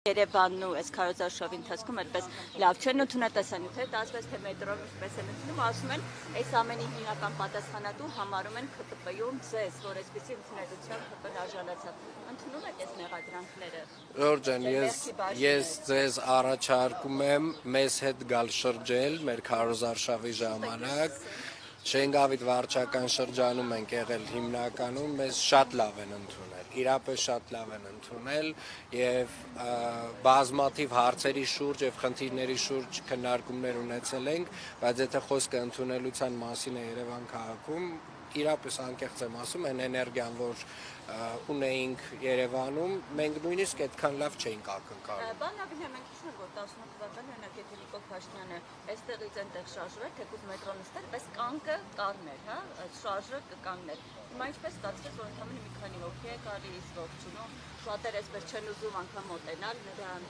Երևանն ու այս քարոզարշավի ընթացքում այդպես լավ չեն ընդունել տեսանյութերը, ասես թե մետրոն ինչպես են ընդունում, ասում են, այս ամենի հիմնական պատասխանատու համարում են ՔՊՊ-ում ձեզ, որ այսպեսի ընդունելությամբ ՀՊ-ն արժանացավ։ Ընդունում եք այս մեղադրանքները։ Ժորժ ջան, ես ձեզ առաջարկում եմ մեզ հետ գալ շրջել մեր քարոզարշավի ժամանակ։ Շենգավիթ վարչական շրջանում ենք եղել հիմնականում, մեզ շատ լավ են ընդունել, իրապես շատ լավ են ընդունել եւ բազմաթիվ հարցերի շուրջ եւ խնդիրների շուրջ քննարկումներ ունեցել ենք, բայց եթե խոսքը ընդունելության մասին է Երևան քաղաքում, իրապես անկեղծ եմ ասում, այն էներգիան, որ ունեինք Երևանում, մենք նույնիսկ այդքան լավ չէինք ակնկալում։ Բան Աբիլյան, մենք հիշում ենք, որ 18 թվականին օրինակ եթե Նիկոլ Փաշինյանը այստեղից այնտեղ շարժվեր, թեկուզ մետրոն ստեր, պես կանգը կառներ, հա, այդ շարժը կկանգներ։ Հիմա ինչպես ստացվեց, որ ընդամենը մի քանի հոգի է գալիս, ողջունում, շատեր այսպես չեն ուզում անգամ մոտենալ նրան։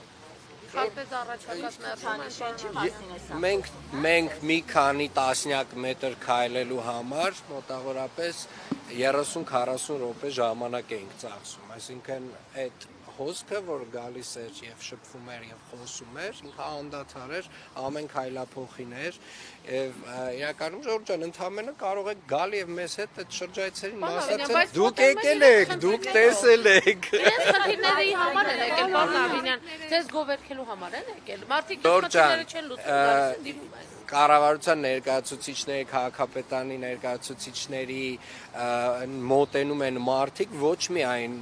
Շատպես առաջակազմերում Մենք մի քանի տասնյակ մետր քայլելու համար մոտավորապես 30-40 րոպե ժամանակ էինք ծախսում, այսինքն այդ հոսքը, որ գալիս էր եւ շփվում էր եւ խոսում էր, ինքը անդադար էր, ամեն քայլափոխին էր եւ իրականում Ժորժ ջան, ընդհանրապես կարող եք գալ եւ մեզ հետ այդ շրջայցերին մասնակցել։ Դուք եկել եք, դուք տեսել եք։ Այս խնդիրների համար են եկել, պարոն Աբիլյան, ձեզ գովերքելու համար են եկել։ Մարդիկ խնդիրները չեն լուծում, Կառավարության ներկայացուցիչների, քաղաքապետարանի ներկայացուցիչների մոտենում են մարդիկ ոչ միայն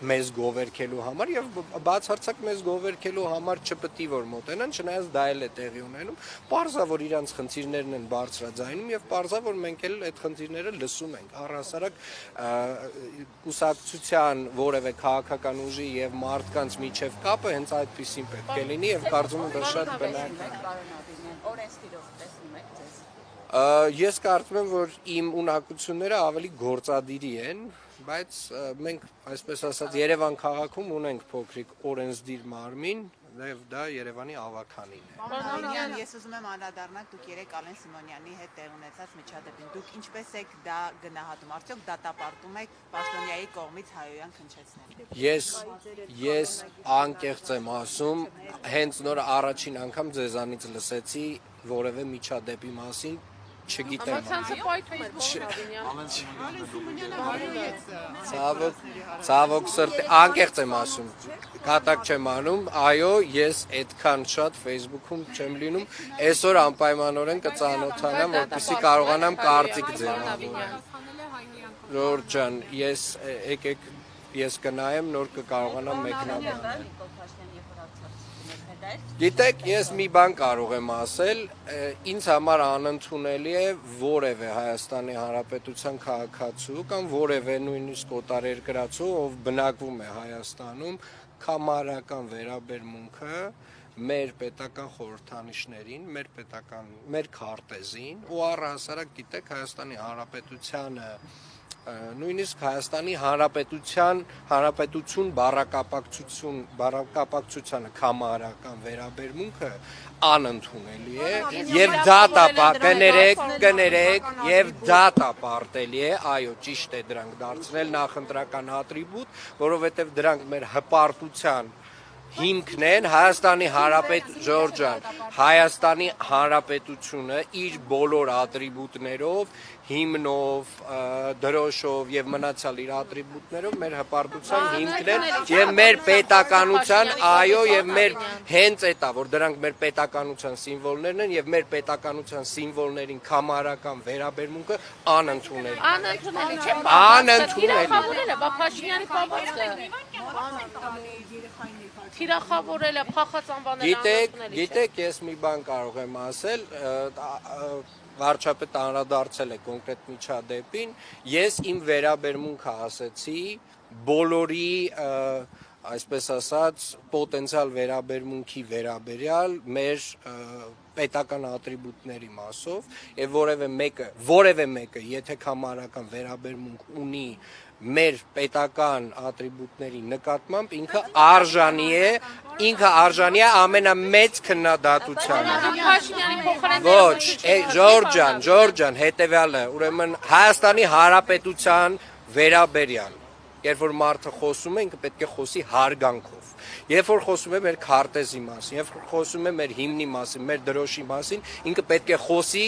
մեզ գովերքելու համար եւ բացարձակ մեզ գովերքելու համար չպետք է որ մոտենան, չնայած դա էլ է տեղի ունենում, պարզա որ իրանց խնդիրներն են բարձրաձայնում եւ պարզա որ մենք էլ այդ խնդիրները լսում ենք։ Առհասարակ կուսակցության որևէ քաղաքական ուժի եւ մարդկանց միջև կապը հենց այդպեսին պետք է լինի եւ կարծում եմ դա շատ բնական։ Օրենսդիրով տեսնում եք ձեզ։ Ես կարծում եմ, որ իմ ունակությունները ավելի գործադիրի են, բայց մենք, այսպես ասած, Երևան քաղաքում ունենք փոքրիկ օրենսդիր մարմին, եւ դա Երևանի ավականին է։ Պարոն, ես ուզում եմ անդրադառնալ դուք երեք Ալեն Սիմոնյանի հետ տեղ ունեցած միջադեպին։ Դուք ինչպես եք դա գնահատում, արդյոք դատապարտում եք Պաշտոնյայի կողմից հայոյան քննչեցնել։ Ես անկեղծ եմ ասում, հենց նոր առաջին անգամ ձեզանից լսեցի որևէ միջադեպի մասին չգիտեմ։ Ցավոք սրտի, անկեղծ եմ ասում, կատակ չեմ անում, այո, ես այդքան շատ Facebook-ում չեմ լինում, այսօր անպայմանորեն կծանոթանամ, որպեսզի կարողանամ կարծիք ձևավորել։ Ժորժ ջան, ես կնայեմ, նոր կկարողանամ մեկնաբանել։ Գիտեք, ես մի բան կարող եմ ասել, ինձ համար անընդունելի է որևէ Հայաստանի Հանրապետության քաղաքացու կամ որևէ նույնիսկ օտարերկրացու, ով բնակվում է Հայաստանում, կամարական վերաբերմունքը մեր պետական խորհրդանիշներին, մեր քարտեզին ու առհասարակ գիտեք Հայաստանի Հանրապետությանը նույնիսկ Հայաստանի Հանրապետություն բառակապակցությանը կամարական վերաբերմունքը անընդունելի է եւ դատապարտելի է, այո, ճիշտ է դրանք դարձնել նախընտրական ատրիբուտ, որովհետեւ դրանք մեր հպարտության հիմքն են Հայաստանի Հանրապետությունը իր բոլոր ատրիբուտներով, հիմնով, դրոշով եւ մնացյալ իր ատրիբուտներով մեր հպարտության հիմքն են եւ մեր պետականության, այո, եւ մեր հենց էտա, որ դրանք մեր պետականության սիմվոլներն են եւ մեր պետականության սիմվոլներին կամարական վերաբերմունքը անընդունելի։ Անընդունելի չէ, անընդունելի։ Փաշինյանի պահվածքը թիրախավորել է, փախած անվանել Գիտեք, ես մի բան կարող եմ ասել, վարչապետը անդրադարձել է կոնկրետ միջադեպին, ես իմ վերաբերմունքը ասեցի բոլորի, այսպես ասած, պոտենցիալ վերաբերմունքի վերաբերյալ մեր պետական ատրիբուտների մասով եւ որևէ մեկը, եթե կամարական վերաբերմունք ունի մեր պետական ատրիբուտների նկատմամբ ինքը արժանի է ամենամեծ քննադատությանը։ Ոչ, Ժորժ ջան, հետեւյալը, ուրեմն Հայաստանի Հանրապետության վերաբերյալ, երբ որ մարդը խոսում է, ինքը պետք է խոսի հարգանքով։ Երբ որ խոսում է մեր քարտեզի մասին, երբ որ խոսում է մեր հիմնի մասին, մեր դրոշի մասին, ինքը պետք է խոսի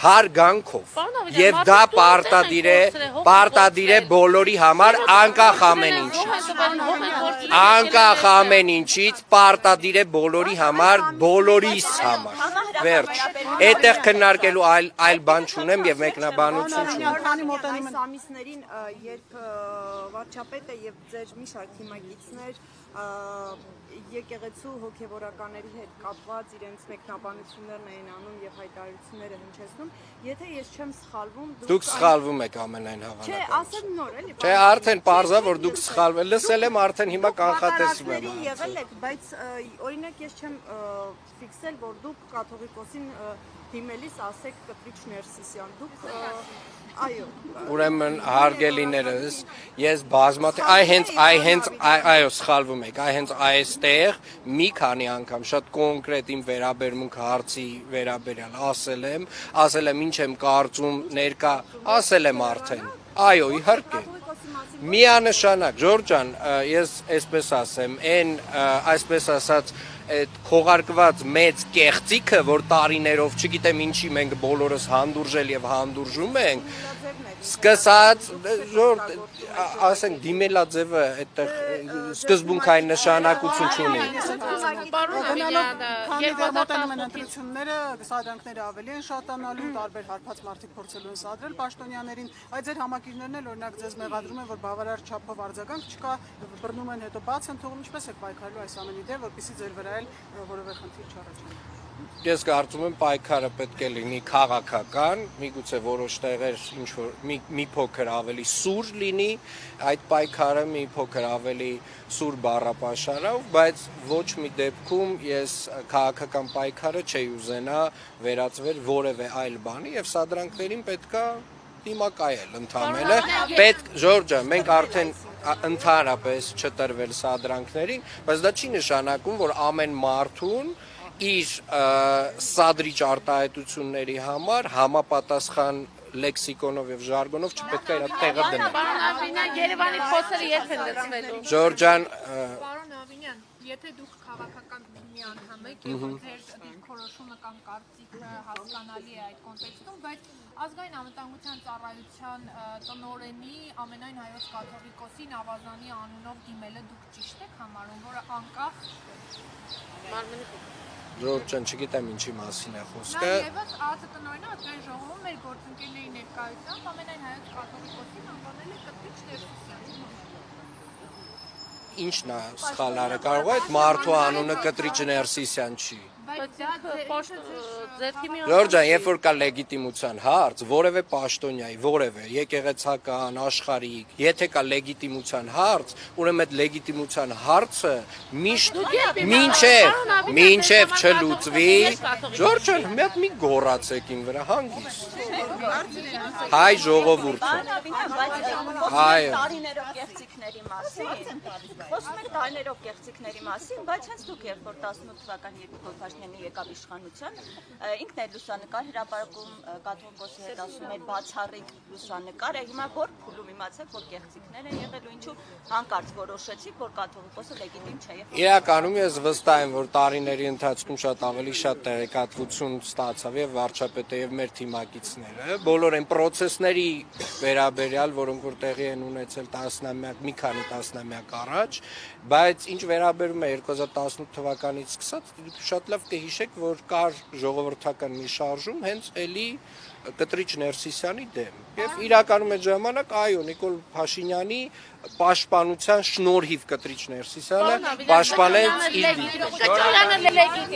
հարգանքով եւ դա պարտադիր է բոլորի համար անկախ ամեն ինչից պարտադիր է բոլորի համար բոլորիս համար վերջ այդտեղ քննարկելու այլ բան չունեմ եւ մեկնաբանություն չունեմ այս ամիսներին երբ վարչապետը եւ ձեր մի շարք թիմակիցներ եկեղեցու հոգևորականների հետ կապված իրենց մեկնաբանություններն էին անում եւ հայտարարությունները հնչեցնում, եթե ես չեմ սխալվում, դուք սխալվում եք ամենայն Չէ, ասեմ նոր էլի։ Չէ, արդեն պարզա որ դուք սխալվում եք, լսել եմ արդեն հիմա կանխատեսում եմ։ Եղել եք, բայց օրինակ ես չեմ ֆիքսել, որ դուք կաթողիկոսին դիմելիս ասեք Կտրիչ Ներսիսյան, դուք այո։ Ուրեմն հարգելիներս, ես բազմաթիվ այո սխալվում եք, հենց այստեղ մի քանի անգամ շատ կոնկրետ իմ վերաբերմունքը հարցի վերաբերյալ ասել եմ ինչ եմ կարծում ներկա, ասել եմ արդեն, այո իհարկե, միանշանակ, Ժորժ ջան, ես այսպես ասեմ, այսպես ասած այդ քողարկված մեծ կեղծիքը, որ տարիներով, չգիտեմ ինչի մենք բոլորս հանդուրժել եւ հանդուրժում ենք, սկսած, ասենք դիմելաձևը այդտեղ սկզբունքային նշանակություն չունի։ Մոտենում են ընտրությունները, սադրանքները ավելի են շատանալու, տարբեր հարբած մարդիկ փորձելու են սադրել պաշտոնյաներին, այդ ձեր համակիրներն էլ օրինակ ձեզ մեղադրում են, որ բավարար չափով արձագանք չկա, բռնում են հետո բաց են թողնում, ինչպես եք պայքարելու այս ամենի դեմ, որպեսզի ձեր վրա էլ որևէ խնդիր չառաջանա։ Ես կարծում եմ պայքարը պետք է լինի քաղաքական, միգուցե որոշ տեղեր ինչ-որ մի փոքր ավելի սուր լինի, այդ պայքարը մի փոքր ավելի սուր բառապաշարով, բայց ոչ մի դեպքում ես քաղաքական պայքարը չի ուզենա վերածվել որևէ այլ բանի եւ սադրանքներին պետքա դիմակայել ընդամենը, Ժորժ ջան, մենք արդեն ընդհանրապես չտրվել սադրանքներին, բայց դա չի նշանակում, որ ամեն մարդուն իր սադրիչ արտահայտությունների համար համապատասխան լեքսիկոնով եւ ժարգոնով չպետք է իր տեղը դնել։ Պարոն Ավինյան, Երևանի փոսերը երբ են լցվելու։ Ժորժ ջան, Պարոն Ավինյան, եթե դուք քաղաքական մի անդամ եք եւ ձեր դիրքորոշումը կամ կարծիքը հասկանալի է այդ կոնտեքստում, բայց ազգային անվտանգության ծառայության տնօրենի ամենայն հայոց կաթողիկոսին ավազանի անունով դիմելը դուք ճիշտ եք համարում, որը անկախ Ժորժ ջան, չգիտեմ ինչի մասին է խոսքը։ Եվս ԱԱԾ տնօրենը ազգային ժողովում մեր գործընկերների ներկայությամբ ամենայն հայոց կաթողիկոսին անվանել է Կտրիչ Ներսիսյան։ Ինչն է սխալ արել, կարող է այդ մարդու անունը Կտրիչ Ներսիսյան չի։ Բայց դա ձեր թիմի Ժորժ ջան, երբ որ կա լեգիտիմության հարց, որևէ պաշտոնյայի, որևէ եկեղեցական, աշխարհիկ, եթե կա լեգիտիմության հարց, ուրեմն այդ լեգիտիմության հարցը միշտ մինչև չլուծվի, Ժորժ ջան, մի հատ մի գոռացեք իմ վրա հանգիստ։ Հայ ժողովուրդը։ Տարիներով կեղծիքների մասին, խոսում եք տարիներով կեղծիքների մասին, բայց հենց դուք երբ որ 18 թվականի Երգոտ Փաշինյանը եկավ իշխանության, ինքն էլ լուսանկար հրապարակում կաթողիկոսի հետ ասում էր բացառիկ լուսանկար, հիմա որ փուլում իմացեք, որ կեղծիքներ են եղել ու ինչու հանկարծ որոշեցիք, որ կաթողիկոսը լեգիտիմ չէ։ Իրականում ես վստահ եմ, որ տարիների ընթացքում շատ տեղեկատվություն ստացավ եւ վարչապետը եւ մեր թիմակիցները, բոլոր այն process-ների վերաբերյալ, որոնք որ տեղի են ունեցել մի քանի տասնամյակ առաջ, բայց ինչ վերաբերում է 2018 թվականից սկսած, շատ լավ կհիշեք, որ կար ժողովրդական մի շարժում հենց էլի Կտրիչ Ներսիսյանի դեմ։ Եվ իրականում այդ ժամանակ այո Նիկոլ Փաշինյանի պաշտպանության շնորհիվ Կտրիչ Ներսիսյանը պաշտպանեց իր դիրքը։